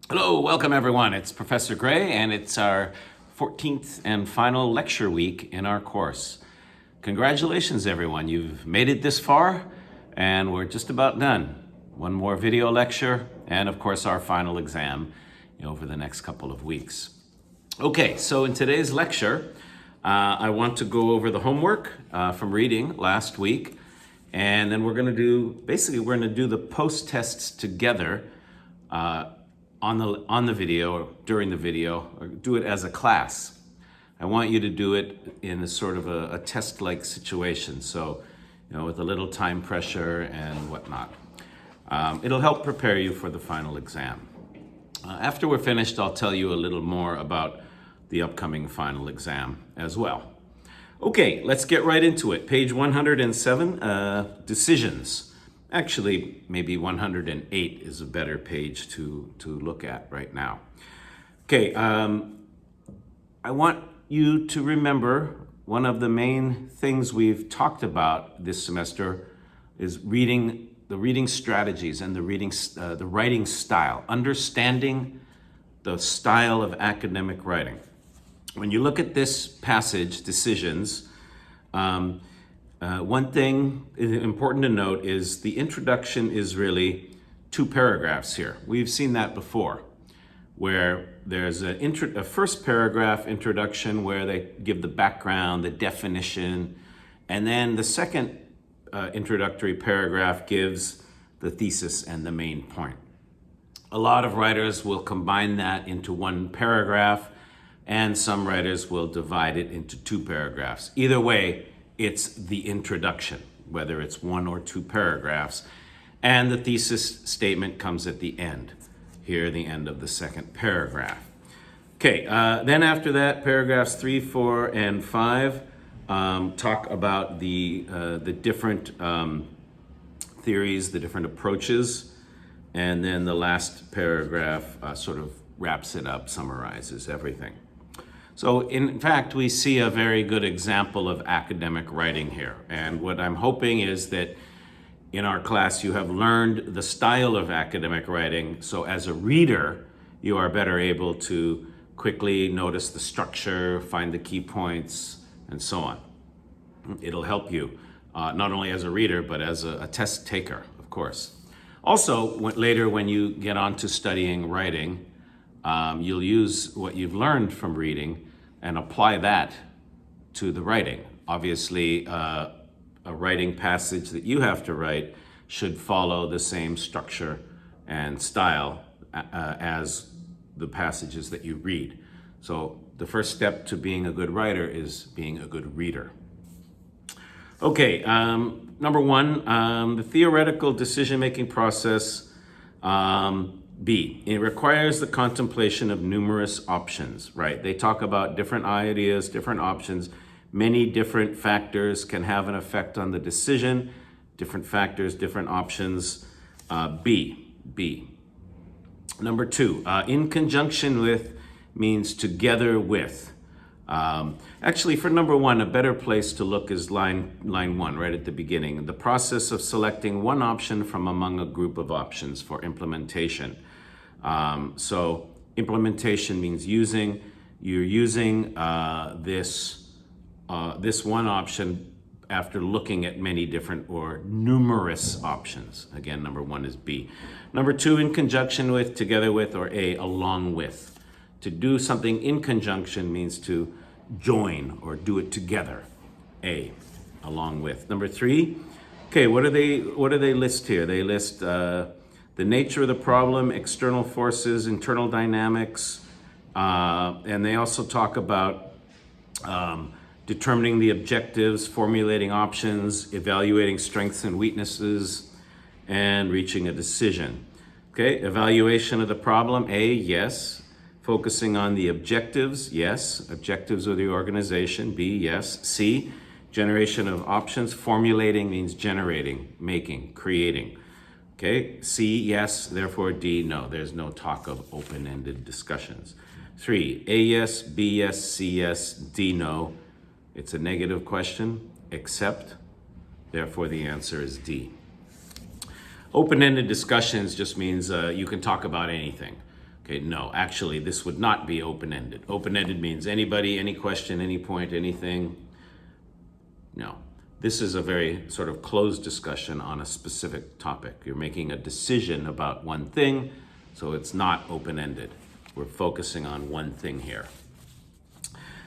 Hello, welcome everyone. It's Professor Gray, and it's our 14th and final lecture week in our course. Congratulations, everyone. You've made it this far, and we're just about done. One more video lecture, and of course, our final exam over the next couple of weeks. Okay, so in today's lecture, I want to go over the homework from reading last week, and then we're going to do the post-tests together on the video or during the video, or do it as a class. I want you to do it in a sort of a test-like situation, so with a little time pressure and whatnot. It'll help prepare you for the final exam. After we're finished, I'll tell you a little more about the upcoming final exam as well. Okay, let's get right into it. Page 107, decisions. Actually, maybe 108 is a better page to look at right now. Okay, I want you to remember one of the main things we've talked about this semester is the reading strategies and the writing style, understanding the style of academic writing. When you look at this passage, decisions, one thing important to note is the introduction is really 2 paragraphs here. We've seen that before, where there's a first paragraph introduction where they give the background, the definition, and then the second introductory paragraph gives the thesis and the main point. A lot of writers will combine that into one paragraph, and some writers will divide it into 2 paragraphs. Either way, it's the introduction, whether it's 1 or 2 paragraphs, and the thesis statement comes at the end, here the end of the second paragraph. Okay, then after that, paragraphs 3, 4, and 5 talk about the different theories, the different approaches, and then the last paragraph sort of wraps it up, summarizes everything. So in fact, we see a very good example of academic writing here. And what I'm hoping is that in our class, you have learned the style of academic writing. So as a reader, you are better able to quickly notice the structure, find the key points, and so on. It'll help you, not only as a reader, but as a test taker, of course. Also, later when you get on to studying writing, you'll use what you've learned from reading and apply that to the writing. Obviously, a writing passage that you have to write should follow the same structure and style as the passages that you read. So the first step to being a good writer is being a good reader. Okay, number 1, the theoretical decision-making process. B, it requires the contemplation of numerous options, right? They talk about different ideas, different options. Many different factors can have an effect on the decision. Different factors, different options. B. Number 2, in conjunction with means together with. Actually, for number 1, a better place to look is line 1, right at the beginning. The process of selecting one option from among a group of options for implementation. So implementation means you're using this one option after looking at many different or numerous options. Again, number 1 is B. Number 2, in conjunction with, together with, or A, along with. To do something in conjunction means to join or do it together. A, along with. Number 3, okay, what do they list here? They list the nature of the problem, external forces, internal dynamics, and they also talk about determining the objectives, formulating options, evaluating strengths and weaknesses, and reaching a decision. Okay, evaluation of the problem, A, yes. Focusing on the objectives, yes. Objectives of the organization, B, yes. C, generation of options. Formulating means generating, making, creating. Okay, C, yes, therefore D, no. There's no talk of open-ended discussions. 3, A, yes, B, yes, C, yes, D, no. It's a negative question, except, therefore the answer is D. Open-ended discussions just means you can talk about anything. Okay, no, actually, this would not be open-ended. Open-ended means anybody, any question, any point, anything. No, this is a very sort of closed discussion on a specific topic. You're making a decision about one thing, so it's not open-ended. We're focusing on one thing here.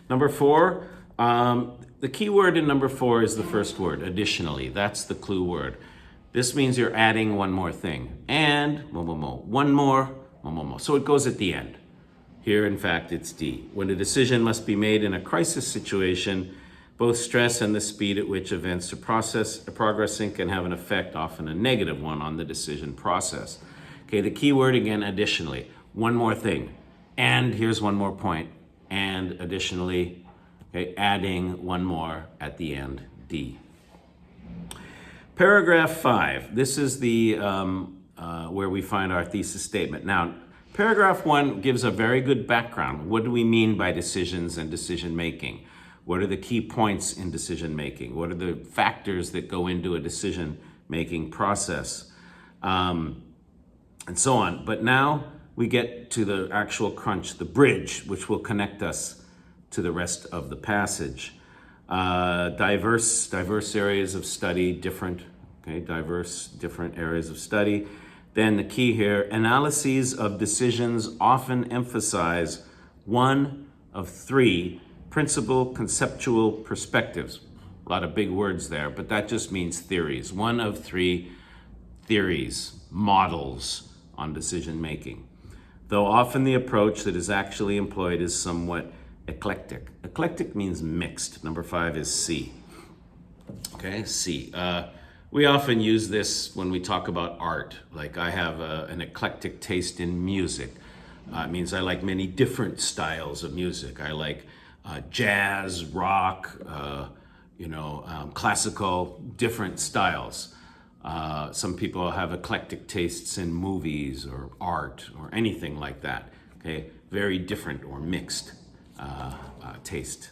Number 4, the key word in number 4 is the first word, additionally. That's the clue word. This means you're adding one more thing. And, one more, so it goes at the end. Here, in fact, it's D. When a decision must be made in a crisis situation, both stress and the speed at which events are progressing can have an effect, often a negative one, on the decision process. Okay, the key word again, additionally. One more thing. And here's one more point. And additionally, okay, adding one more at the end, D. Paragraph 5. This is the where we find our thesis statement. Now, paragraph 1 gives a very good background. What do we mean by decisions and decision making? What are the key points in decision making? What are the factors that go into a decision making process? And so on. But now we get to the actual crunch, the bridge, which will connect us to the rest of the passage. Diverse areas of study, different areas of study. Then the key here, analyses of decisions often emphasize one of 3 principal conceptual perspectives. A lot of big words there, but that just means theories. One of 3 theories, models on decision making. Though often the approach that is actually employed is somewhat eclectic. Eclectic means mixed. Number 5 is C. Okay, C. We often use this when we talk about art. Like I have an eclectic taste in music. It means I like many different styles of music. I like jazz, rock, classical, different styles. Some people have eclectic tastes in movies or art or anything like that. Okay, very different or mixed taste.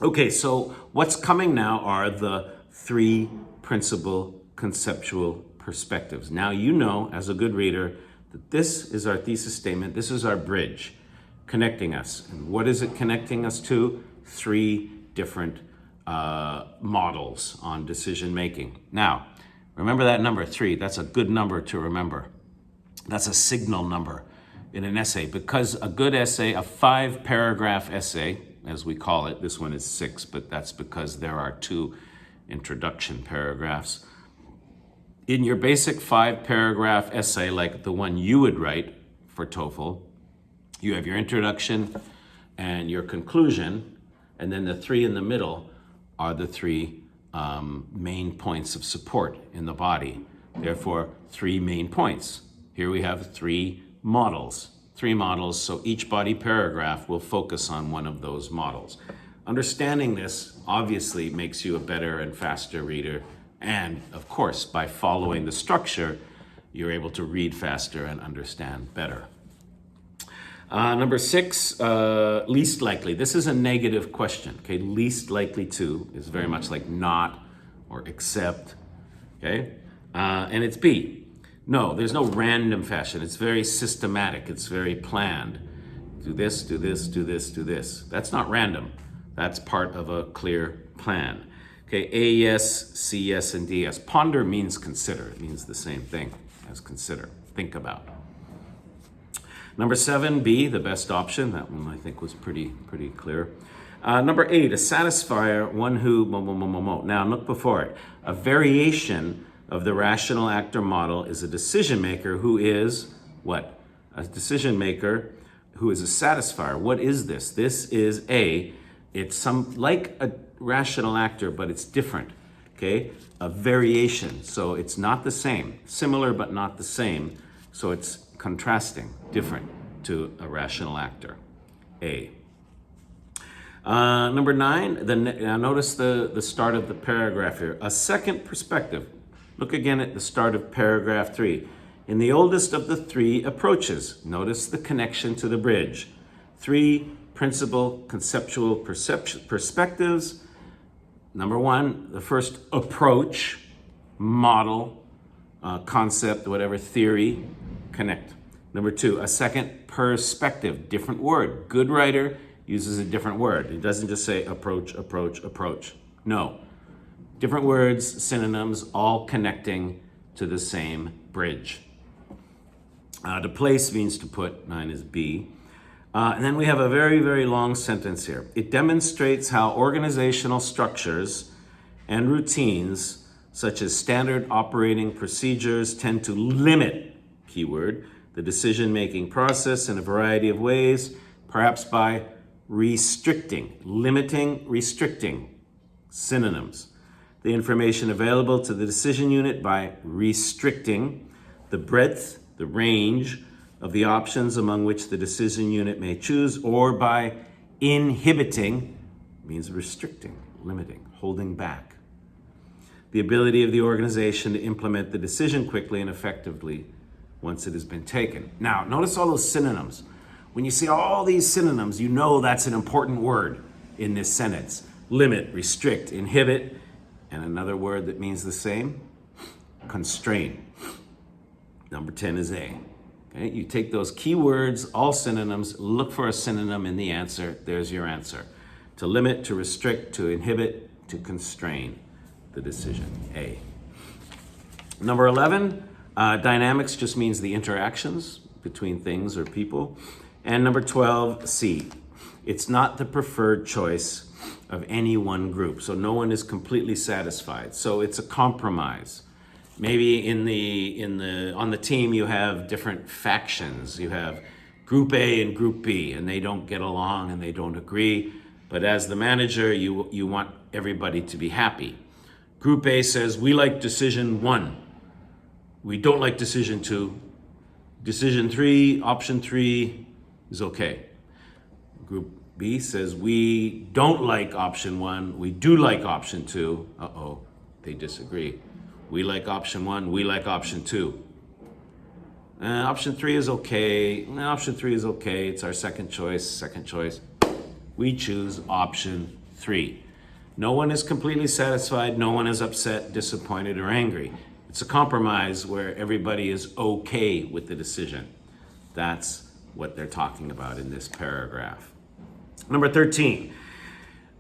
Okay, so what's coming now are the 3 principal conceptual perspectives. Now you know, as a good reader, that this is our thesis statement. This is our bridge connecting us. And what is it connecting us to? 3 different models on decision making. Now, remember that number 3. That's a good number to remember. That's a signal number in an essay, because a good essay, a 5-paragraph essay, as we call it, this one is 6, but that's because there are 2 introduction paragraphs. In your basic 5-paragraph essay, like the one you would write for TOEFL, you have your introduction and your conclusion, and then the 3 in the middle are the 3 main points of support in the body. Therefore, 3 main points. Here we have 3 models. 3 models, so each body paragraph will focus on one of those models. Understanding this obviously makes you a better and faster reader, and of course, by following the structure, you're able to read faster and understand better. Number 6, least likely. This is a negative question, okay? Least likely to is very much like not or except, okay? And it's B. No, there's no random fashion. It's very systematic. It's very planned. Do this, do this, do this, do this. That's not random. That's part of a clear plan. Okay, A, yes, C, yes, and D, yes. Ponder means consider. It means the same thing as consider. Think about. Number 7, B, the best option. That one I think was pretty clear. Number 8, a satisfier, one who, Now look before it. A variation of the rational actor model is a decision maker who is what? A decision maker who is a satisfier. What is this? This is it's like a rational actor, but it's different, okay? A variation, so it's not the same. Similar, but not the same. So it's contrasting, different to a rational actor, A. Number 9, now notice the start of the paragraph here. A second perspective. Look again at the start of paragraph 3. In the oldest of the 3 approaches, notice the connection to the bridge. 3 principal conceptual perspectives. Number 1, the first approach, model, concept, whatever, theory, connect. Number 2, a second perspective, different word. Good writer uses a different word. It doesn't just say approach, approach, approach. No. Different words, synonyms, all connecting to the same bridge. To place means to put, 9 is B. And then we have a very, very long sentence here. It demonstrates how organizational structures and routines, such as standard operating procedures, tend to limit, keyword, the decision-making process in a variety of ways, perhaps by restricting, limiting, restricting, synonyms. The information available to the decision unit by restricting the breadth, the range of the options among which the decision unit may choose, or by inhibiting, means restricting, limiting, holding back. The ability of the organization to implement the decision quickly and effectively once it has been taken. Now, notice all those synonyms. When you see all these synonyms, you know that's an important word in this sentence. Limit, restrict, inhibit, and another word that means the same, constrain. Number 10 is A. Okay? You take those key words, all synonyms, look for a synonym in the answer, there's your answer. To limit, to restrict, to inhibit, to constrain the decision, A. Number 11, dynamics just means the interactions between things or people. And number 12, C. It's not the preferred choice of any one group. So no one is completely satisfied. So it's a compromise. Maybe on the team you have different factions. You have Group A and Group B, and they don't get along and they don't agree. But as the manager, you want everybody to be happy. Group A says, we like decision 1. We don't like decision 2. Decision 3, option 3 is okay. Group B says, we don't like option 1. We do like option 2. Uh-oh, they disagree. We like option 1. We like option 2. Option 3 is okay. Option 3 is okay. It's our second choice. Second choice. We choose option 3. No one is completely satisfied. No one is upset, disappointed, or angry. It's a compromise where everybody is okay with the decision. That's what they're talking about in this paragraph. Number 13.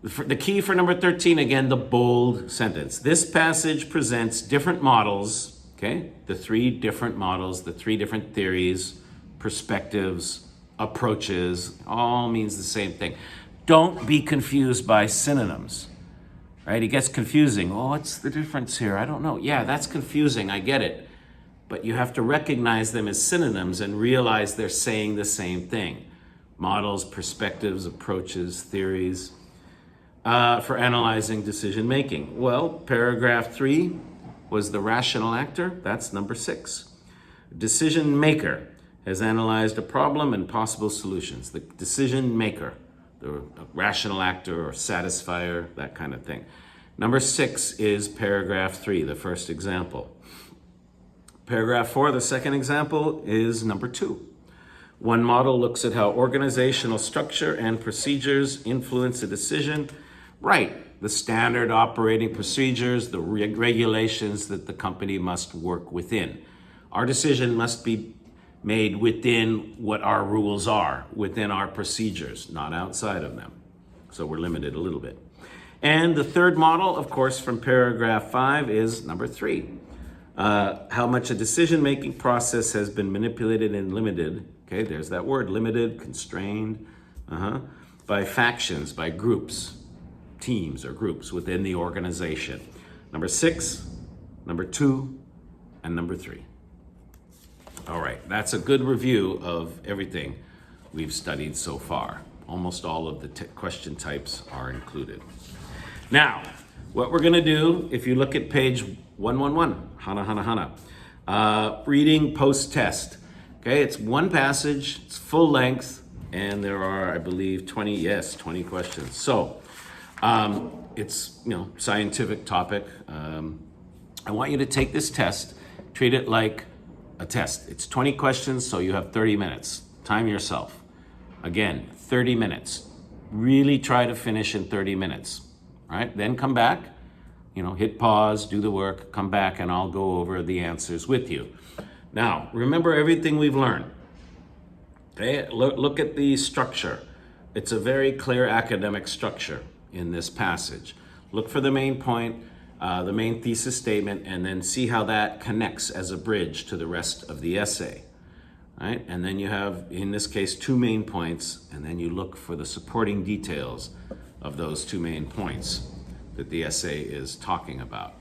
The key for number 13, again, the bold sentence. This passage presents different models, okay? The 3 different models, the 3 different theories, perspectives, approaches, all means the same thing. Don't be confused by synonyms. Right? It gets confusing. Oh, what's the difference here? I don't know. Yeah, that's confusing. I get it. But you have to recognize them as synonyms and realize they're saying the same thing. Models, perspectives, approaches, theories for analyzing decision making. Well, paragraph 3 was the rational actor. That's number 6. Decision maker has analyzed a problem and possible solutions. The decision maker. The rational actor or satisfier, that kind of thing. Number 6 is paragraph 3, the first example. Paragraph 4, the second example, is number 2. One model looks at how organizational structure and procedures influence a decision. Right, the standard operating procedures, the regulations that the company must work within. Our decision must be made within what our rules are, within our procedures, not outside of them. So we're limited a little bit. And the third model, of course, from paragraph 5 is number 3. How much a decision-making process has been manipulated and limited, okay, there's that word, limited, constrained, by factions, by groups, teams or groups within the organization. Number 6, number 2, and number 3. All right, that's a good review of everything we've studied so far. Almost all of the question types are included. Now, what we're gonna do, if you look at page 111, Hana, reading post-test. Okay, it's one passage, it's full length, and there are, I believe, 20 questions. So, it's, scientific topic. I want you to take this test, treat it like a test. It's 20 questions, so you have 30 minutes. Time yourself. Again, 30 minutes. Really try to finish in 30 minutes. All right? Then come back, hit pause, do the work, come back, and I'll go over the answers with you. Now, remember everything we've learned. Okay, look at the structure. It's a very clear academic structure in this passage. Look for the main point, the main thesis statement, and then see how that connects as a bridge to the rest of the essay. Right? And then you have, in this case, 2 main points, and then you look for the supporting details of those 2 main points that the essay is talking about.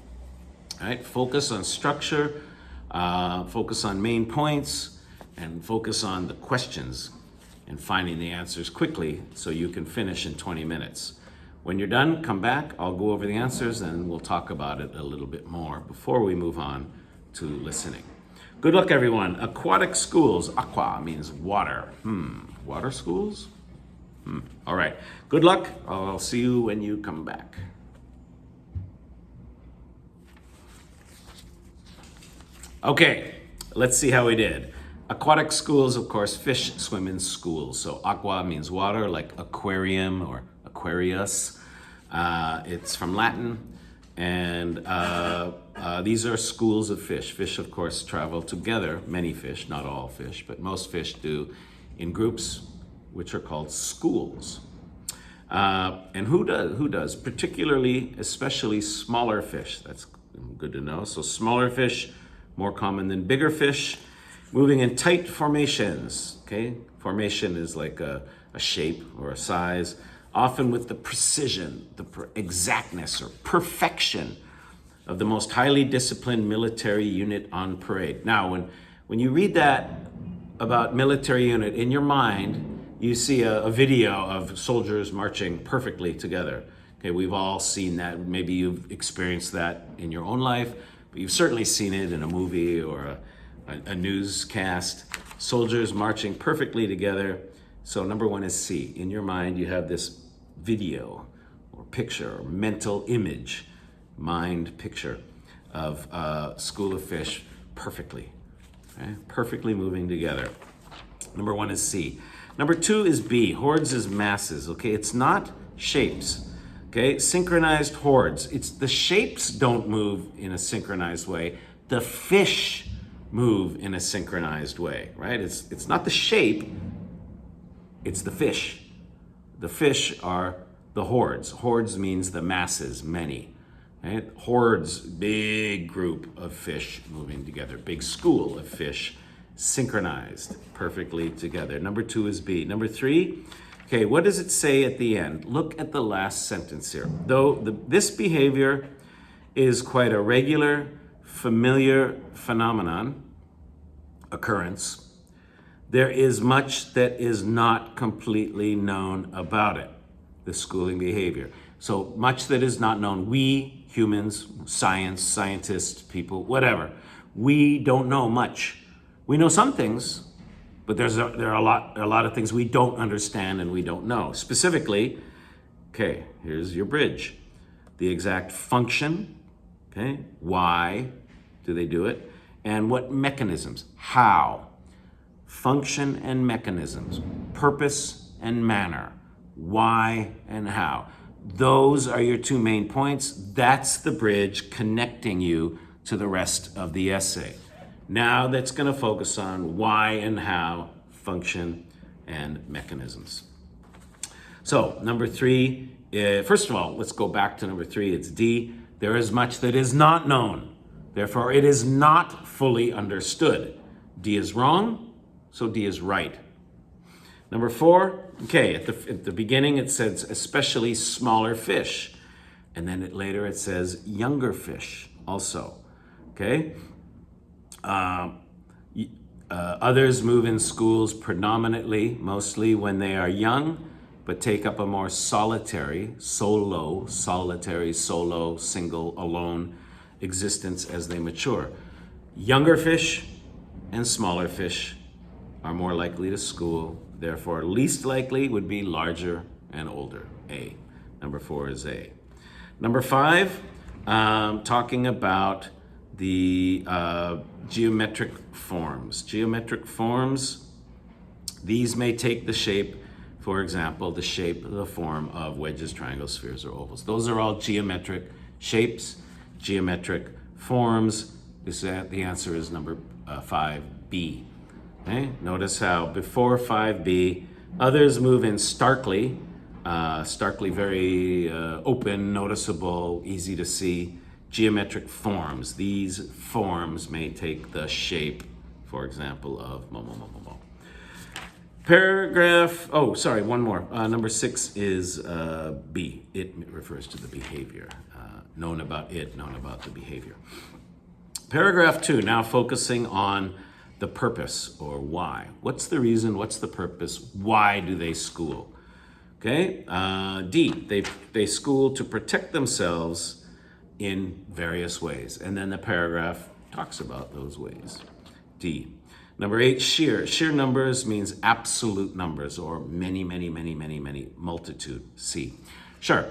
All right? Focus on structure, focus on main points, and focus on the questions and finding the answers quickly so you can finish in 20 minutes. When you're done, come back, I'll go over the answers, and we'll talk about it a little bit more before we move on to listening. Good luck, everyone. Aquatic schools. Aqua means water. Water schools? All right. Good luck. I'll see you when you come back. Okay, let's see how we did. Aquatic schools, of course, fish swim in schools. So aqua means water, like aquarium or aquarius. It's from Latin. And these are schools of fish. Fish, of course, travel together. Many fish, not all fish, but most fish do in groups, which are called schools. And who does? Particularly, especially smaller fish. That's good to know. So smaller fish, more common than bigger fish, moving in tight formations. Okay, formation is like a shape or a size, often with the precision, the exactness or perfection of the most highly disciplined military unit on parade. Now, when you read that about military unit, in your mind, you see a video of soldiers marching perfectly together. Okay, we've all seen that. Maybe you've experienced that in your own life, but you've certainly seen it in a movie or a newscast. Soldiers marching perfectly together. So number 1 is C. In your mind, you have this video or picture or mental image, mind picture of a school of fish perfectly, okay? Perfectly moving together. Number 1 is C. Number 2 is B. Hordes is masses, okay? It's not shapes, okay? Synchronized hordes. It's the shapes don't move in a synchronized way. The fish move in a synchronized way, right? It's not the shape, it's the fish. The fish are the hordes. Hordes means the masses, many. Right? Hordes, big group of fish moving together. Big school of fish synchronized perfectly together. Number 2 is B. Number 3, okay, what does it say at the end? Look at the last sentence here. Though this behavior is quite a regular, familiar phenomenon, occurrence, there is much that is not completely known about it, the schooling behavior. So much that is not known. We, humans, science, scientists, people, whatever, we don't know much. We know some things, but there are a lot of things we don't understand and we don't know. Specifically, okay, here's your bridge. The exact function, okay, why do they do it, and what mechanisms, how. Function and mechanisms, purpose and manner, why and how. Those are your 2 main points. That's the bridge connecting you to the rest of the essay. Now that's going to focus on why and how, function and mechanisms. So number 3, first of all, let's go back to number 3. It's D. There is much that is not known. Therefore, it is not fully understood. D is wrong, so D is right. Number 4, okay, at the beginning it says especially smaller fish. And then later it says younger fish also, okay? Others move in schools predominantly, mostly when they are young, but take up a more solitary, solo, single, alone existence as they mature. Younger fish and smaller fish are more likely to school. Therefore, least likely would be larger and older, A. Number 4 is A. Number 5, talking about the geometric forms. Geometric forms, these may take the shape, for example, the form of wedges, triangles, spheres, or ovals. Those are all geometric shapes, geometric forms. The answer is number 5, B. Okay, notice how before 5b, others move in starkly, very open, noticeable, easy to see, geometric forms. These forms may take the shape, for example, of mo, mo, mo, mo, mo. Paragraph, oh, sorry, one more. Number 6 is B. It refers to the behavior. Known about it, known about the behavior. Paragraph 2, now focusing on the purpose or why. What's the reason? What's the purpose? Why do they school? Okay. D, they school to protect themselves in various ways. And then the paragraph talks about those ways. D. Number 8, sheer. Sheer numbers means absolute numbers or many, multitude. C. Sure.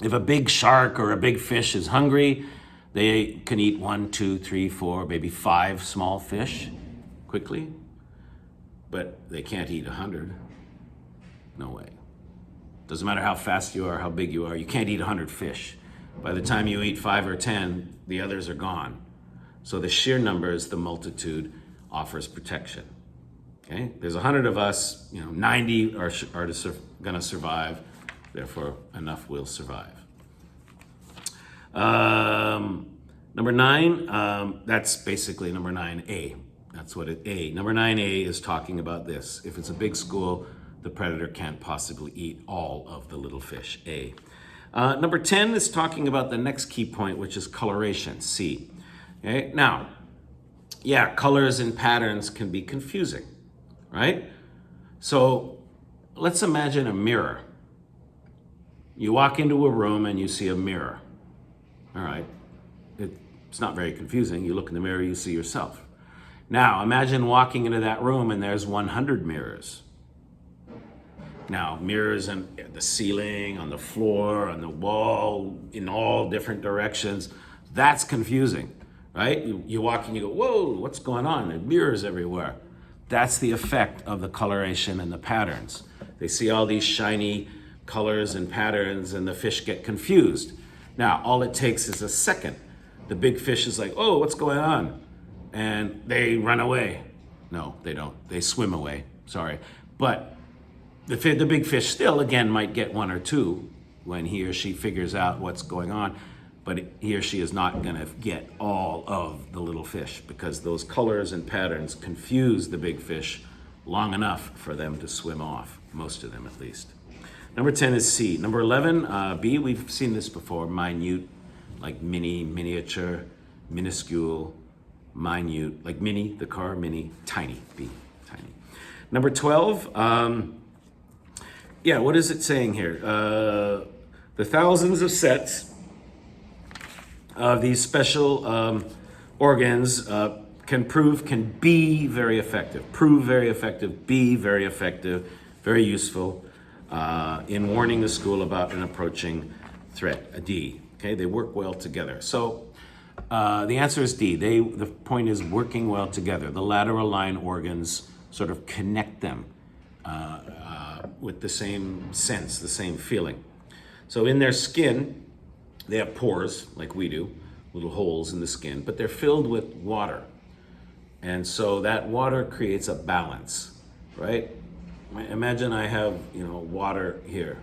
If a big shark or a big fish is hungry, they can eat 1, 2, 3, 4, maybe 5 small fish quickly, but they can't eat 100. No way. Doesn't matter how fast you are, how big you are, you can't eat 100 fish. By the time you eat 5 or 10, the others are gone. So the sheer numbers, the multitude, offers protection. Okay, there's 100 of us, 90 are going to survive, therefore enough will survive. Number 9, that's basically number 9A. That's what A. Number 9A is talking about this. If it's a big school, the predator can't possibly eat all of the little fish, A. Number 10 is talking about the next key point, which is coloration, C. Okay, now, yeah, colors and patterns can be confusing, right? So let's imagine a mirror. You walk into a room and you see a mirror. All right, it's not very confusing. You look in the mirror, you see yourself. Now, imagine walking into that room and there's 100 mirrors. Now, mirrors on the ceiling, on the floor, on the wall, in all different directions. That's confusing, right? You walk and you go, whoa, what's going on? There are mirrors everywhere. That's the effect of the coloration and the patterns. They see all these shiny colors and patterns and the fish get confused. Now, all it takes is a second. The big fish is like, oh, what's going on? And they run away. No, they don't. They swim away, sorry. But the big fish still, again, might get 1 or 2 when he or she figures out what's going on, but he or she is not going to get all of the little fish because those colors and patterns confuse the big fish long enough for them to swim off, most of them at least. Number 10 is C. Number 11, B, we've seen this before, minute, like mini, miniature, minuscule, minute, like mini, the car, mini, tiny, B, tiny. Number 12, yeah, what is it saying here? The thousands of sets of these special organs can be very effective, prove very effective, be very effective, very useful in warning the school about an approaching threat, a D. Okay, they work well together. So the answer is D. The point is working well together. The lateral line organs sort of connect them with the same sense, the same feeling. So in their skin, they have pores like we do, little holes in the skin, but they're filled with water. And so that water creates a balance, right? Imagine I have, water here,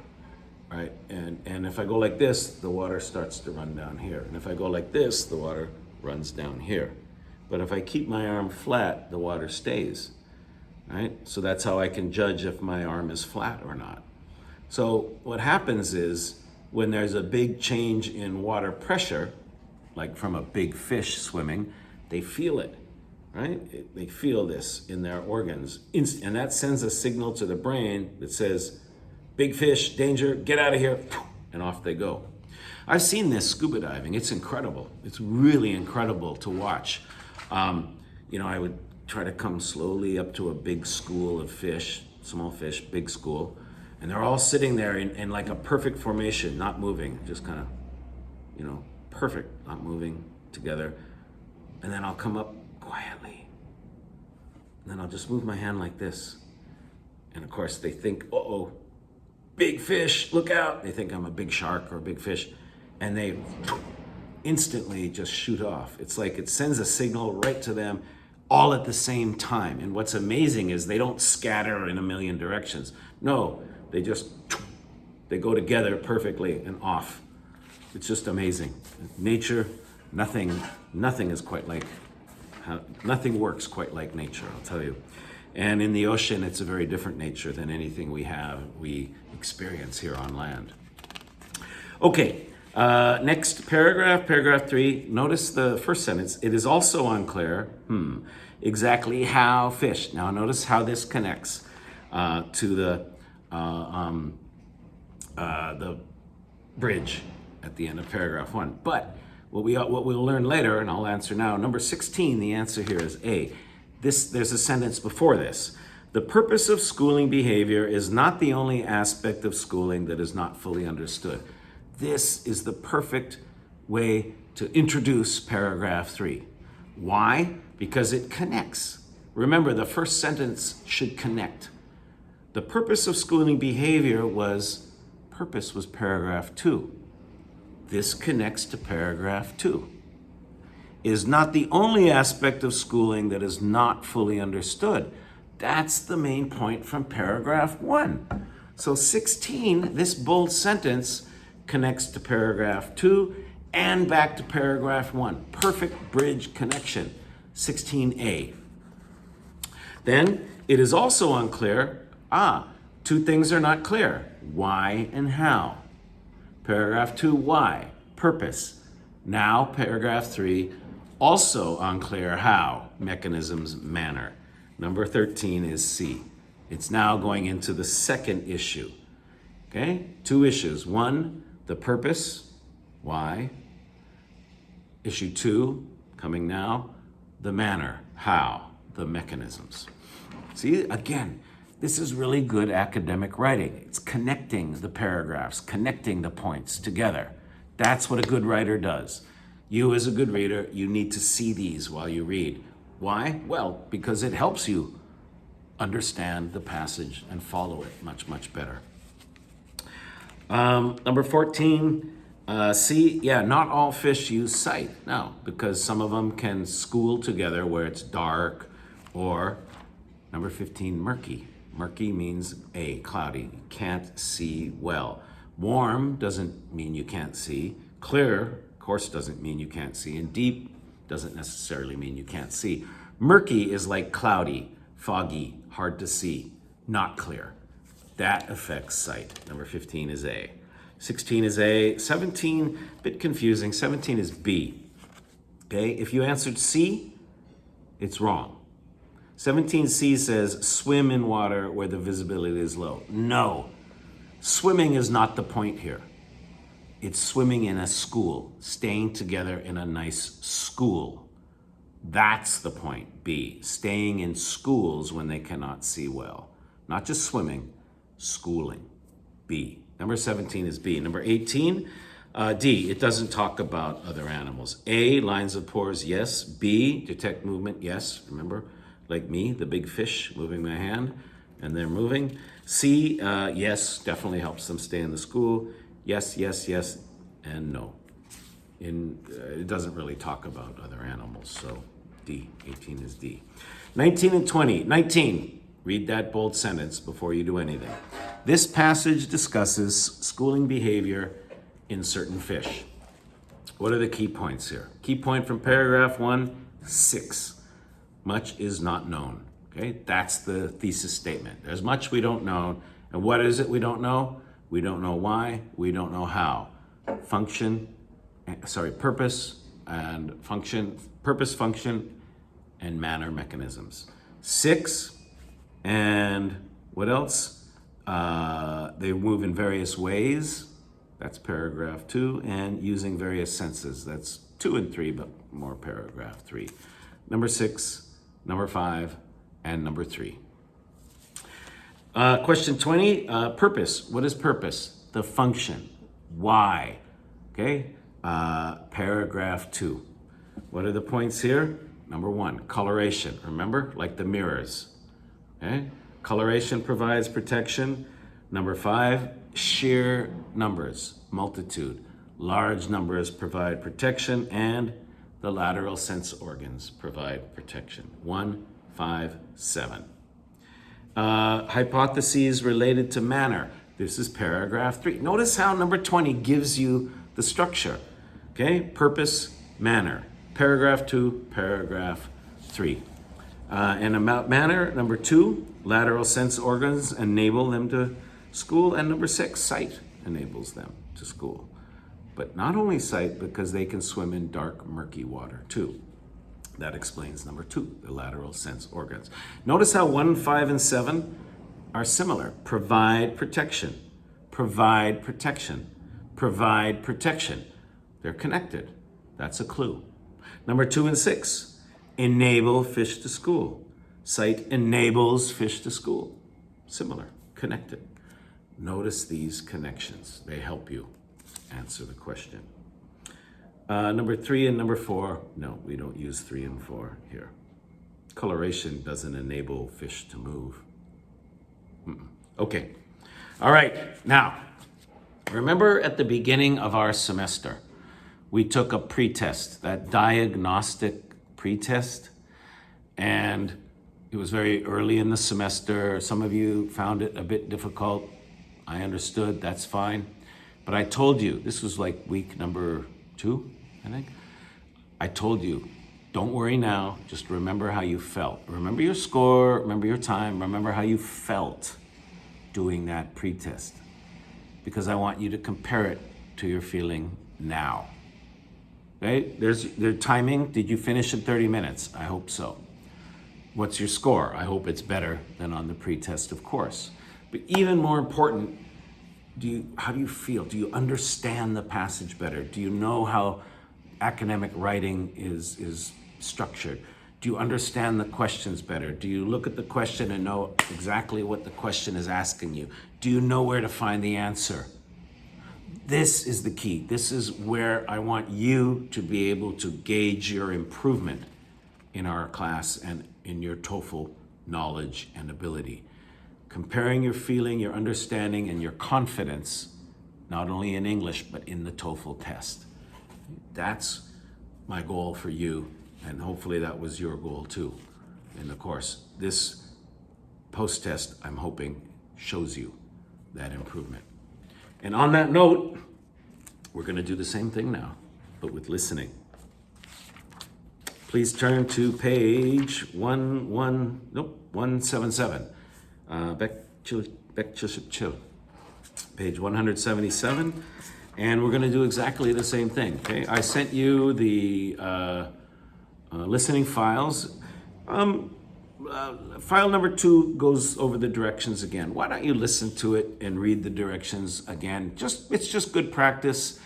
right? And if I go like this, the water starts to run down here. And if I go like this, the water runs down here. But if I keep my arm flat, the water stays, right? So that's how I can judge if my arm is flat or not. So what happens is when there's a big change in water pressure, like from a big fish swimming, they feel it, right? They feel this in their organs. And that sends a signal to the brain that says, big fish, danger, get out of here, and off they go. I've seen this scuba diving. It's incredible. It's really incredible to watch. I would try to come slowly up to a big school of fish, small fish, big school, and they're all sitting there in like a perfect formation, not moving, just kind of, perfect, not moving together. And then I'll come up quietly. And then I'll just move my hand like this. And of course they think, uh-oh, big fish, look out. They think I'm a big shark or a big fish. And they instantly just shoot off. It's like it sends a signal right to them. all at the same time. And what's amazing is they don't scatter in a million directions. No, they go together perfectly and off. It's just amazing. Nature, nothing is quite like, nothing works quite like nature, I'll tell you. And in the ocean, it's a very different nature than anything we experience here on land. Okay, next paragraph, paragraph 3. Notice the first sentence. It is also unclear, exactly how fish. Now notice how this connects to the bridge at the end of paragraph 1. But what we'll learn later, and I'll answer now, number 16, the answer here is A. There's a sentence before this. The purpose of schooling behavior is not the only aspect of schooling that is not fully understood. This is the perfect way to introduce paragraph 3. Why? Because it connects. Remember, the first sentence should connect. The purpose of schooling behavior was paragraph 2. This connects to paragraph 2. Is not the only aspect of schooling that is not fully understood. That's the main point from paragraph 1. So 16, this bold sentence connects to paragraph 2 and back to paragraph 1. Perfect bridge connection, 16a. Then it is also unclear, two things are not clear, why and how. Paragraph 2, why, purpose. Now paragraph 3, also unclear how, mechanisms, manner. Number 13 is C. It's now going into the second issue. Okay, 2 issues. 1, the purpose, why. Issue 2, coming now, the manner, how, the mechanisms. See, again, this is really good academic writing. It's connecting the paragraphs, connecting the points together. That's what a good writer does. You as a good reader, you need to see these while you read. Why? Well, because it helps you understand the passage and follow it much, much better. Number 14, C, not all fish use sight. No, because some of them can school together where it's dark, or number 15, murky. Murky means A, cloudy, you can't see well. Warm doesn't mean you can't see. Clear, of course, doesn't mean you can't see. And deep doesn't necessarily mean you can't see. Murky is like cloudy, foggy, hard to see, not clear. That affects sight. Number 15 is A. 16 is A. 17, bit confusing. 17 is B. Okay, if you answered C, it's wrong. 17C says swim in water where the visibility is low. No, swimming is not the point here. It's swimming in a school, staying together in a nice school. That's the point, B. Staying in schools when they cannot see well. Not just swimming, schooling, B. Number 17 is B. Number 18, D. It doesn't talk about other animals. A, lines of pores, yes. B, detect movement, yes. Remember, like me, the big fish, moving my hand, and they're moving. C, yes, definitely helps them stay in the school. Yes, yes, yes, and no. It doesn't really talk about other animals, so D, 18 is D. 19 and 20. 19, read that bold sentence before you do anything. This passage discusses schooling behavior in certain fish. What are the key points here? Key point from paragraph 1, 6. Much is not known. Okay, that's the thesis statement. There's much we don't know. And what is it we don't know? We don't know why, we don't know how. Purpose and function, purpose, function, and manner mechanisms. 6, and what else? They move in various ways. That's paragraph 2, and using various senses. That's 2 and 3, but more paragraph 3. Number 6, number 5, and number 3. Question 20, purpose. What is purpose? The function. Why? Okay, paragraph 2. What are the points here? Number 1, coloration. Remember, like the mirrors. Okay, coloration provides protection. Number 5, sheer numbers, multitude. Large numbers provide protection, and the lateral sense organs provide protection. 1, 5, 7. Hypotheses related to manner. This is paragraph 3. Notice how number 20 gives you the structure. Okay, purpose, manner. Paragraph 2, paragraph 3. And about manner, number 2, lateral sense organs enable them to school. And number 6, sight enables them to school. But not only sight, because they can swim in dark, murky water too. That explains number 2, the lateral sense organs. Notice how 1, 5, and 7 are similar. Provide protection, provide protection, provide protection. They're connected. That's a clue. Number 2 and 6, enable fish to school. Sight enables fish to school. Similar, connected. Notice these connections. They help you answer the question. Number 3 and number 4, no, we don't use 3 and 4 here. Coloration doesn't enable fish to move. Okay, all right, now, remember at the beginning of our semester, we took a pretest, that diagnostic pretest, and it was very early in the semester. Some of you found it a bit difficult. I understood, that's fine. But I told you, this was like week number 2, I think. I told you, don't worry now, just remember how you felt. Remember your score, remember your time, remember how you felt doing that pretest. Because I want you to compare it to your feeling now. Okay, there's the timing. Did you finish in 30 minutes? I hope so. What's your score? I hope it's better than on the pretest, of course. But even more important, how do you feel? Do you understand the passage better? Do you know how academic writing is structured? Do you understand the questions better? Do you look at the question and know exactly what the question is asking you? Do you know where to find the answer? This is the key. This is where I want you to be able to gauge your improvement in our class and in your TOEFL knowledge and ability. Comparing your feeling, your understanding, and your confidence, not only in English, but in the TOEFL test. That's my goal for you, and hopefully that was your goal too in the course. This post-test, I'm hoping, shows you that improvement. And on that note, we're going to do the same thing now, but with listening. Please turn to page 177. Page 177. And we're going to do exactly the same thing, okay? I sent you the listening files. File number 2 goes over the directions again. Why don't you listen to it and read the directions again? It's just good practice,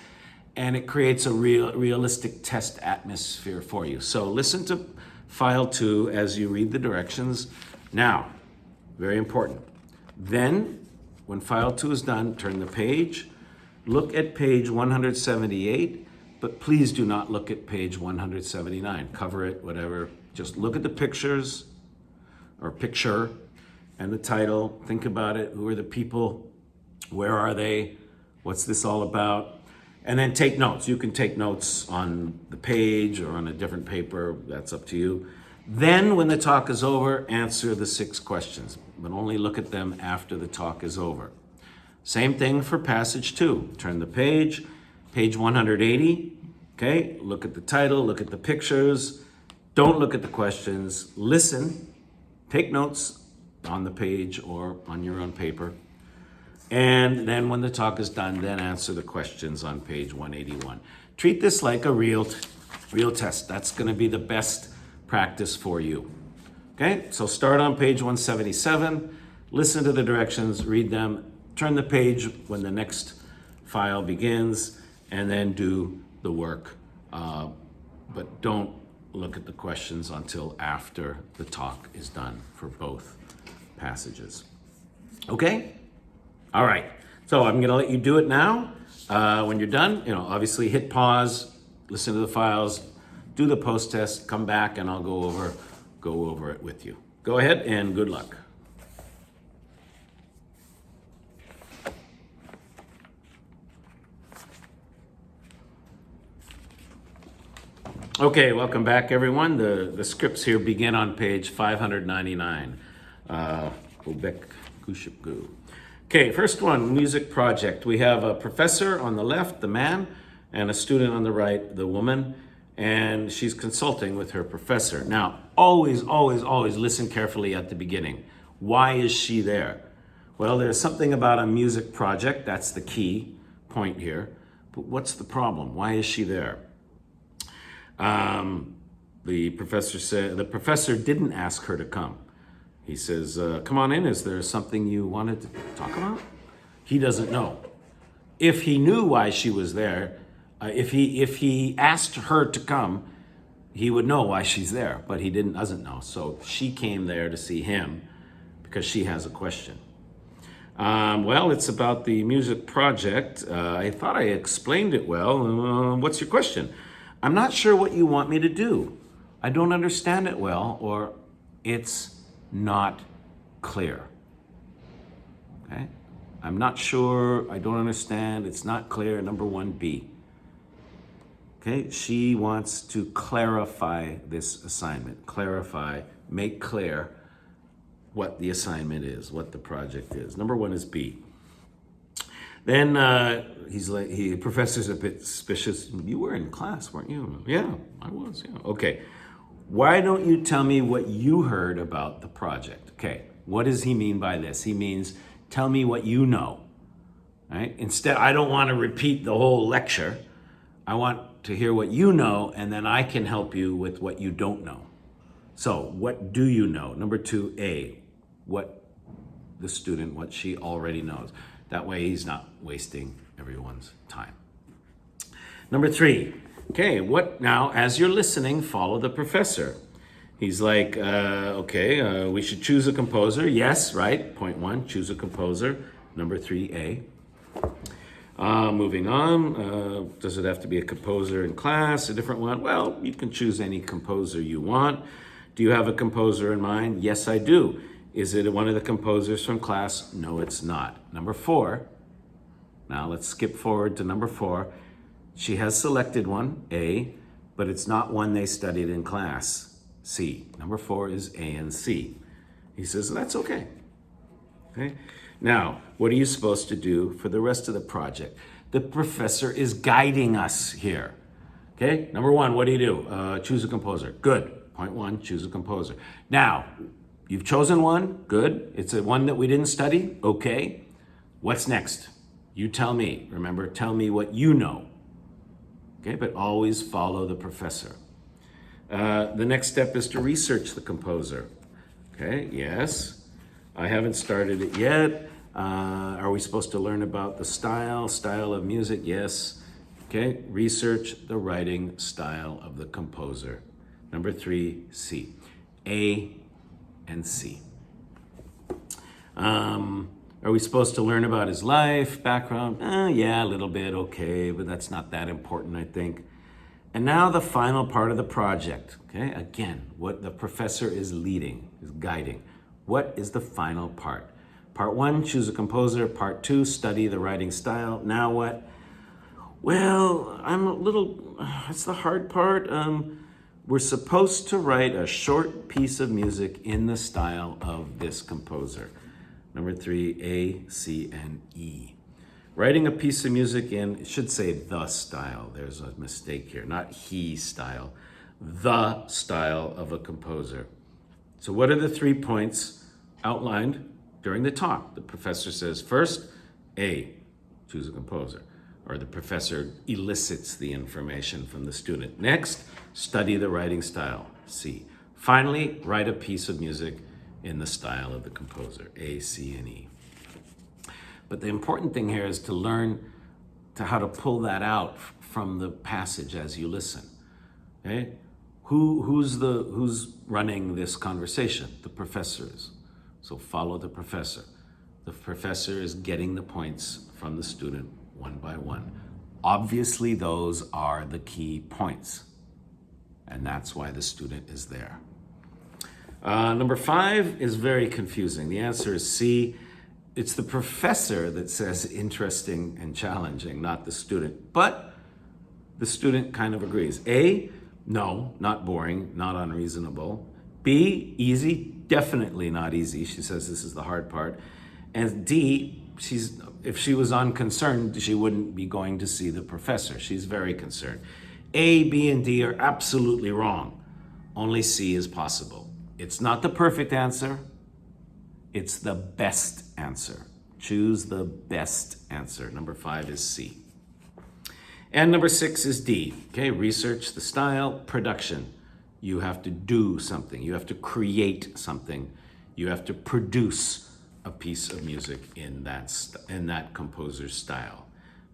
and it creates a realistic test atmosphere for you. So listen to file 2 as you read the directions. Now, very important. Then, when file 2 is done, turn the page. Look at page 178, but please do not look at page 179. Cover it, whatever. Just look at the pictures, or picture, and the title. Think about it. Who are the people? Where are they? What's this all about? And then take notes. You can take notes on the page or on a different paper. That's up to you. Then, when the talk is over, answer the 6 questions, but only look at them after the talk is over. Same thing for passage 2. Turn the page, page 180. Okay, look at the title, look at the pictures. Don't look at the questions. Listen, take notes on the page or on your own paper. And then when the talk is done, then answer the questions on page 181. Treat this like a real test. That's going to be the best practice for you. Okay, so start on page 177, listen to the directions, read them, turn the page when the next file begins, and then do the work. But don't look at the questions until after the talk is done for both passages. Okay? All right, so I'm gonna let you do it now. When you're done, obviously hit pause, listen to the files, do the post-test, come back, and I'll go over it with you. Go ahead and good luck. Okay, welcome back, everyone. The scripts here begin on page 599. Ubek Kushipgu. Okay, first one, music project. We have a professor on the left, the man, and a student on the right, the woman, and she's consulting with her professor. Now, always listen carefully at the beginning. Why is she there? Well, there's something about a music project. That's the key point here. But what's the problem? Why is she there? The professor didn't ask her to come. He says, come on in. Is there something you wanted to talk about? He doesn't know. If he knew why she was there, if he asked her to come, he would know why she's there, but he doesn't know. So she came there to see him because she has a question. Well, it's about the music project. I thought I explained it well. What's your question? I'm not sure what you want me to do. I don't understand it well, or it's not clear. Okay? I'm not sure, I don't understand, it's not clear, number 1B. Okay, she wants to clarify this assignment. Clarify, make clear what the assignment is, what the project is. Number 1 is B. Then the professor's a bit suspicious. You were in class, weren't you? Yeah, I was, yeah. Okay, why don't you tell me what you heard about the project? Okay, what does he mean by this? He means, tell me what you know, right? Instead, I don't want to repeat the whole lecture. I want to hear what you know, and then I can help you with what you don't know. So, what do you know? Number 2A, what the student, what she already knows. That way he's not wasting everyone's time. Number 3, okay, what now, as you're listening, follow the professor. He's like, we should choose a composer. Yes, right, point 1, choose a composer. Number 3A. Moving on, does it have to be a composer in class, a different one? Well, you can choose any composer you want. Do you have a composer in mind? Yes, I do. Is it one of the composers from class? No, it's not. Number 4, now let's skip forward to number 4. She has selected one, A, but it's not one they studied in class, C. Number 4 is A and C. He says, that's okay. Okay. Now, what are you supposed to do for the rest of the project? The professor is guiding us here. Okay, number 1, what do? Choose a composer. Good. Point 1, choose a composer. Now, you've chosen one, good. It's a one that we didn't study, okay. What's next? You tell me. Remember, tell me what you know. Okay, but always follow the professor. The next step is to research the composer. Okay, yes. I haven't started it yet. Are we supposed to learn about the style of music? Yes. Okay, research the writing style of the composer. Number 3, C. A and C. Are we supposed to learn about his life, background? Yeah, a little bit, okay, but that's not that important, I think. And now the final part of the project, okay? Again, what the professor is leading, is guiding. What is the final part? Part 1, choose a composer. Part 2, study the writing style. Now what? Well, it's the hard part. We're supposed to write a short piece of music in the style of this composer. Number 3, A, C, and E. Writing a piece of music in, it should say the style. There's a mistake here, not he style. The style of a composer. So what are the 3 points outlined during the talk? The professor says, first, A, choose a composer. Or the professor elicits the information from the student. Next, study the writing style, C. Finally, write a piece of music in the style of the composer, A, C, and E. But the important thing here is to learn how to pull that out from the passage as you listen. Okay? Who's running this conversation? The professor is. So follow the professor. The professor is getting the points from the student one by one. Obviously, those are the key points. And that's why the student is there. Number 5 is very confusing. The answer is C. It's the professor that says interesting and challenging, not the student. But the student kind of agrees. A, No, not boring, not unreasonable. B, easy, definitely not easy. She says this is the hard part. And D, if she was unconcerned, she wouldn't be going to see the professor. She's very concerned. A, B, and D are absolutely wrong. Only C is possible. It's not the perfect answer. It's the best answer. Choose the best answer. Number 5 is C. And number 6 is D. Okay, research the style, production. You have to do something. You have to create something. You have to produce a piece of music in that composer's style.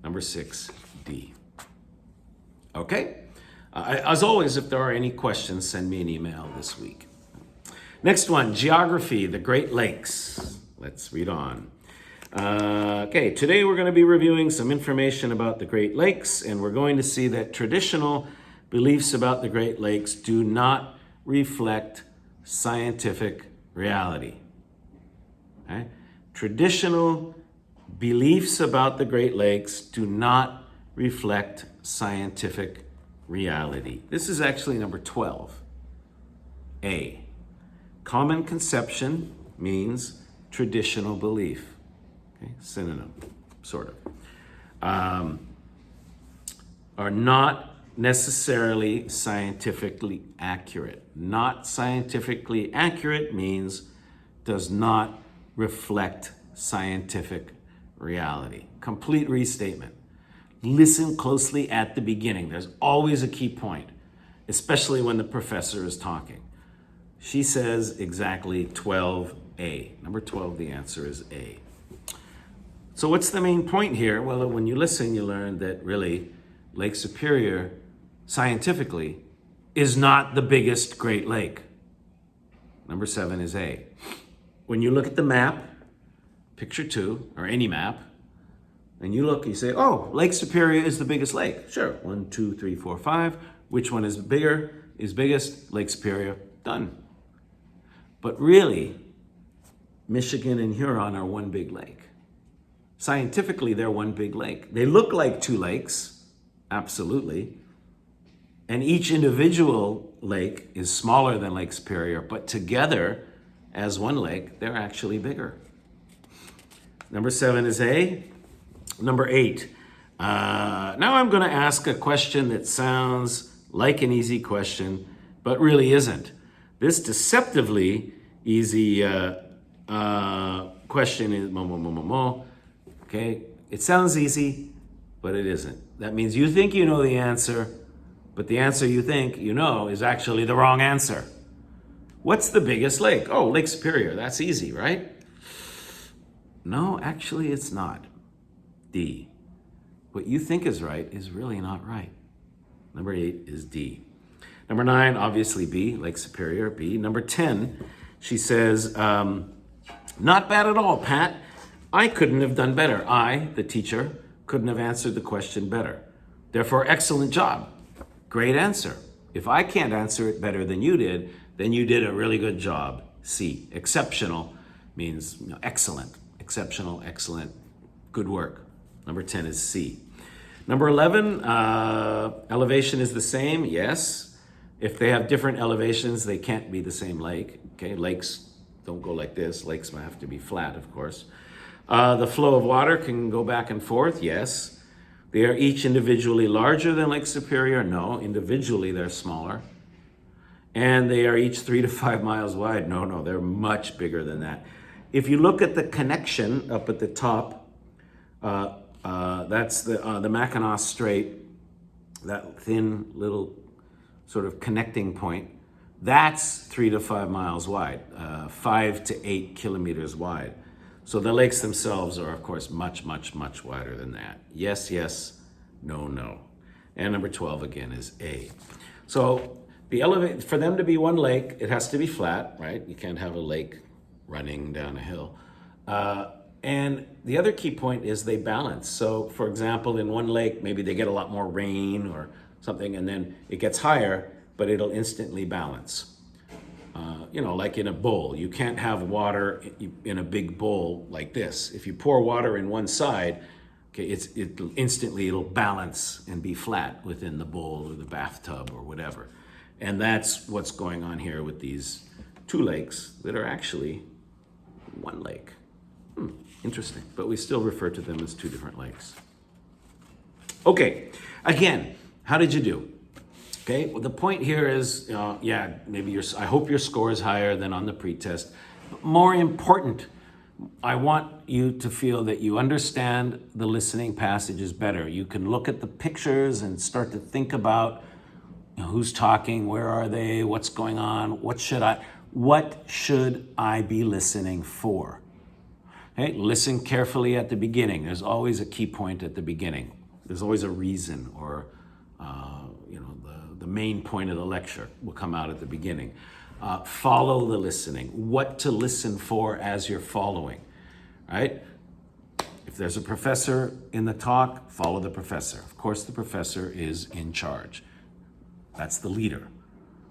Number 6, D. Okay? As always, if there are any questions, send me an email this week. Next one, geography, the Great Lakes. Let's read on. Okay, today we're going to be reviewing some information about the Great Lakes, and we're going to see that traditional beliefs about the Great Lakes do not reflect scientific reality. Okay? Traditional beliefs about the Great Lakes do not reflect scientific reality. This is actually number 12. A. Common conception means traditional belief. Okay? Synonym, sort of. Are not necessarily scientifically accurate. Not scientifically accurate means does not reflect scientific reality. Complete restatement. Listen closely at the beginning. There's always a key point, especially when the professor is talking. She says exactly 12A. Number 12, the answer is A. So what's the main point here? Well, when you listen, you learn that really Lake Superior, scientifically, is not the biggest Great Lake. Number 7 is A. When you look at the map, picture 2, or any map, and you look, you say, oh, Lake Superior is the biggest lake. Sure, 1, 2, 3, 4, 5. Which one is biggest? Lake Superior, done. But really, Michigan and Huron are one big lake. Scientifically, they're one big lake. They look like two lakes, absolutely. And each individual lake is smaller than Lake Superior, but together, as one lake, they're actually bigger. Number 7 is A. Number 8. Now I'm going to ask a question that sounds like an easy question, but really isn't. This deceptively easy question is okay? It sounds easy, but it isn't. That means you think you know the answer, but the answer you think you know is actually the wrong answer. What's the biggest lake? Oh, Lake Superior. That's easy, right? No, actually it's not. D. What you think is right is really not right. Number 8 is D. Number 9, obviously B, Lake Superior, B. Number 10, she says, not bad at all, Pat. I couldn't have done better. I, the teacher, couldn't have answered the question better. Therefore, excellent job. Great answer. If I can't answer it better than you did, then you did a really good job. C. Exceptional means excellent. Exceptional, excellent, good work. Number 10 is C. Number 11, elevation is the same, yes. If they have different elevations, they can't be the same lake. Okay, lakes don't go like this. Lakes might have to be flat, of course. The flow of water can go back and forth, yes. They are each individually larger than Lake Superior. No, individually they're smaller. And they are each 3 to 5 miles wide. No, they're much bigger than that. If you look at the connection up at the top, that's the Mackinac Strait, that thin little sort of connecting point. That's 3 to 5 miles wide, 5 to 8 kilometers wide. So the lakes themselves are, of course, much, much, much wider than that. Yes, yes, no, no. And number 12, again, is A. So for them to be one lake, it has to be flat, right? You can't have a lake running down a hill. And the other key point is they balance. So, for example, in one lake, maybe they get a lot more rain or something, and then it gets higher, but it'll instantly balance. Like in a bowl. You can't have water in a big bowl like this. If you pour water in one side, okay, it'll balance and be flat within the bowl or the bathtub or whatever. And that's what's going on here with these two lakes that are actually one lake. Interesting, but we still refer to them as two different lakes. Okay, again, how did you do? Okay, well, the point here is, yeah, maybe I hope your score is higher than on the pretest. But more important, I want you to feel that you understand the listening passages better. You can look at the pictures and start to think about who's talking, where are they, what's going on, what should I be listening for? Okay, listen carefully at the beginning. There's always a key point at the beginning. There's always a reason, or the main point of the lecture will come out at the beginning. Follow the listening. What to listen for as you're following, right? If there's a professor in the talk, follow the professor. Of course, the professor is in charge. That's the leader,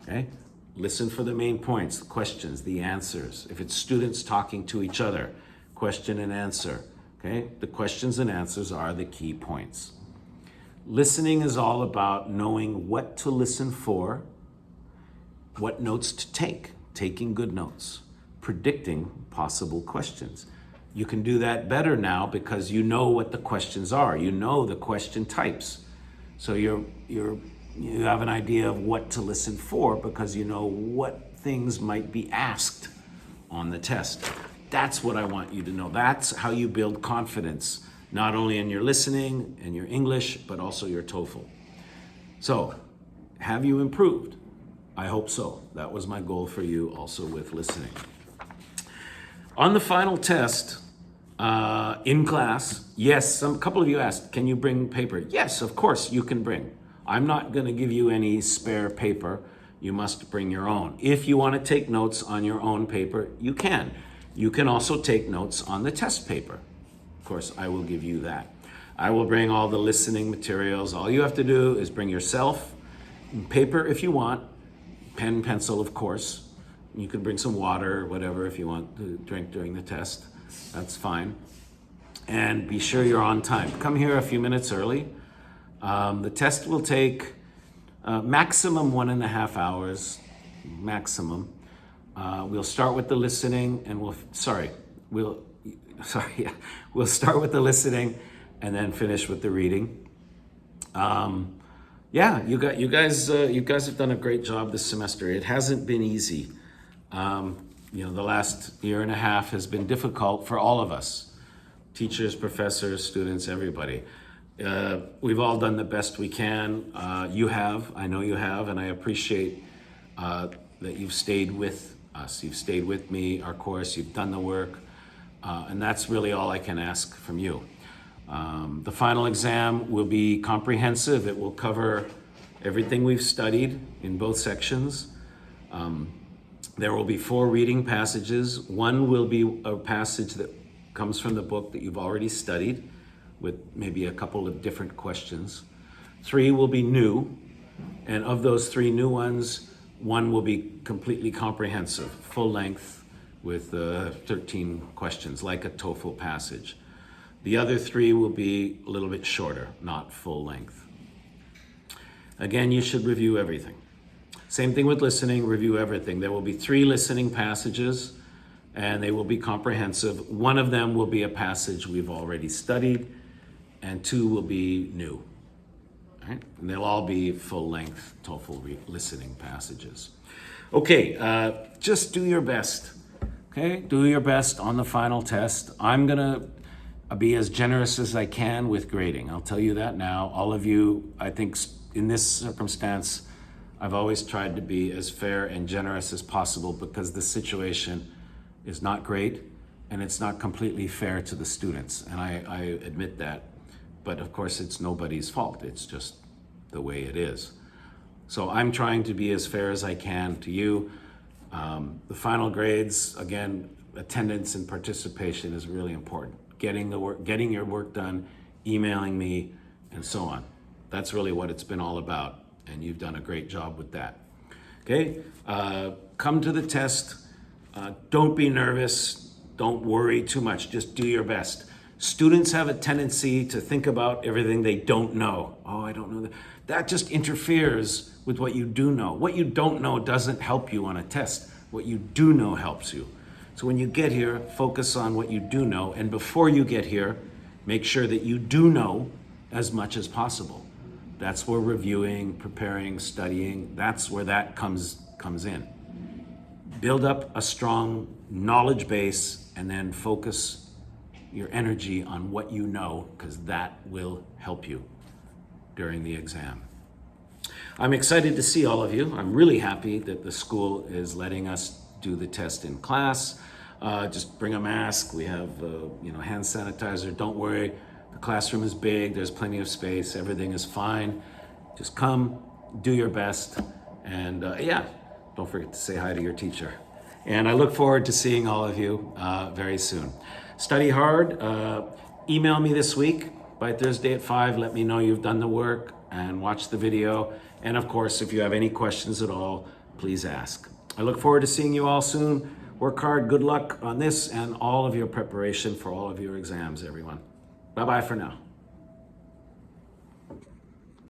okay? Listen for the main points, the questions, the answers. If it's students talking to each other, question and answer, okay? The questions and answers are the key points. Listening is all about knowing what to listen for, what notes to take, taking good notes, predicting possible questions. You can do that better now because you know what the questions are. You know the question types. So you have an idea of what to listen for because you know what things might be asked on the test. That's what I want you to know. That's how you build confidence, not only in your listening and your English, but also your TOEFL. So, have you improved? I hope so. That was my goal for you also with listening. On the final test, in class, yes, a couple of you asked, can you bring paper? Yes, of course you can bring. I'm not going to give you any spare paper. You must bring your own. If you want to take notes on your own paper, you can. You can also take notes on the test paper. Of course, I will give you that. I will bring all the listening materials. All you have to do is bring yourself, paper if you want, pen, pencil, of course. You can bring some water, whatever, if you want to drink during the test. That's fine. And be sure you're on time. Come here a few minutes early. The test will take maximum 1.5 hours, maximum. We'll start with the listening, and we'll start with the listening, and then finish with the reading. Yeah, you guys have done a great job this semester. It hasn't been easy. The last 1.5 years has been difficult for all of us, teachers, professors, students, everybody. We've all done the best we can. I know you have, and I appreciate that you've stayed with us. You've stayed with me, our course, you've done the work, and that's really all I can ask from you. The final exam will be comprehensive. It will cover everything we've studied in both sections. There will be 4 reading passages. One will be a passage that comes from the book that you've already studied, with maybe a couple of different questions. 3 will be new, and of those 3 new ones, 1 will be completely comprehensive, full length, with 13 questions, like a TOEFL passage. The other 3 will be a little bit shorter, not full length. Again, you should review everything. Same thing with listening, review everything. There will be 3 listening passages, and they will be comprehensive. 1 of them will be a passage we've already studied, and 2 will be new. All right? And they'll all be full-length TOEFL listening passages. Okay, just do your best. Okay, do your best on the final test. I'm gonna be as generous as I can with grading. I'll tell you that now. All of you, I think in this circumstance, I've always tried to be as fair and generous as possible because the situation is not great and it's not completely fair to the students. And I admit that. But of course, it's nobody's fault. It's just the way it is. So I'm trying to be as fair as I can to you. The final grades, again, attendance and participation is really important. Getting your work done, emailing me, and so on. That's really what it's been all about, and you've done a great job with that. Okay, come to the test. Don't be nervous. Don't worry too much. Just do your best. Students have a tendency to think about everything they don't know. Oh, I don't know that. That just interferes with what you do know. What you don't know doesn't help you on a test. What you do know helps you. So when you get here, focus on what you do know. And before you get here, make sure that you do know as much as possible. That's where reviewing, preparing, studying, that's where that comes in. Build up a strong knowledge base and then focus your energy on what you know, because that will help you during the exam. I'm excited to see all of you. I'm really happy that the school is letting us do the test in class. Just bring a mask. We have hand sanitizer. Don't worry. The classroom is big. There's plenty of space. Everything is fine. Just come, do your best, and don't forget to say hi to your teacher. And I look forward to seeing all of you very soon. Study hard. Email me this week by Thursday at 5. Let me know you've done the work and watch the video. And of course, if you have any questions at all, please ask. I look forward to seeing you all soon. Work hard. Good luck on this and all of your preparation for all of your exams, everyone. Bye-bye for now.